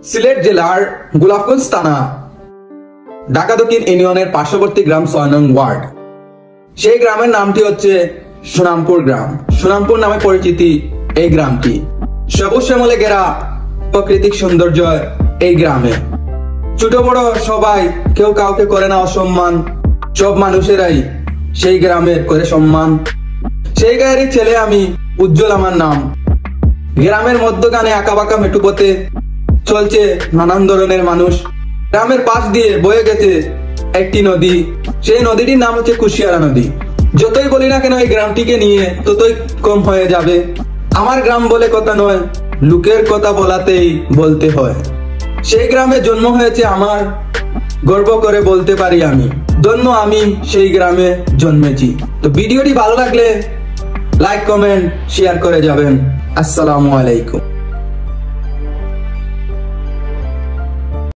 সিলেট জেলার গোলাপগঞ্জ থানা ঢাকা দক্ষিণ ইউনিয়নের পার্শ্ববর্তী গ্রাম ৬ নং ওয়ার্ড। সেই গ্রামের নামটি হচ্ছে সোনামপুর গ্রাম। সোনামপুর নামে পরিচিতি এই গ্রামটি। সবুজ শ্যামলে ঘেরা প্রাকৃতিক সৌন্দর্য এই গ্রামে। ছোট বড় সবাই, কেউ কাউকে করে না অসম্মান, সব মানুষেরাই সেই গ্রামের করে সম্মান। সেই গায়েরই ছেলে আমি, উজ্জ্বল আমার নাম। গ্রামের মধ্যখানে আঁকা বাঁকা মেঠু পথে চলছে নানান ধরনের মানুষ। গ্রামের পাশ দিয়ে বয়ে গেছে একটি নদী, সেই নদীটির নাম হচ্ছে কুশিয়ারা নদী। যতই বলি না কেন এই গ্রামটিকে নিয়ে ততই কম হয়ে যাবে। আমার গ্রাম বলে কথা নয়, লোকের কথা বলাতেই বলতে হয়। সেই গ্রামে জন্ম হয়েছে আমার, গর্ব করে বলতে পারি আমি ধন্য আমি সেই গ্রামে জন্মেছি। তো ভিডিওটি ভালো লাগলে লাইক কমেন্ট শেয়ার করে যাবেন। আসসালামু আলাইকুম।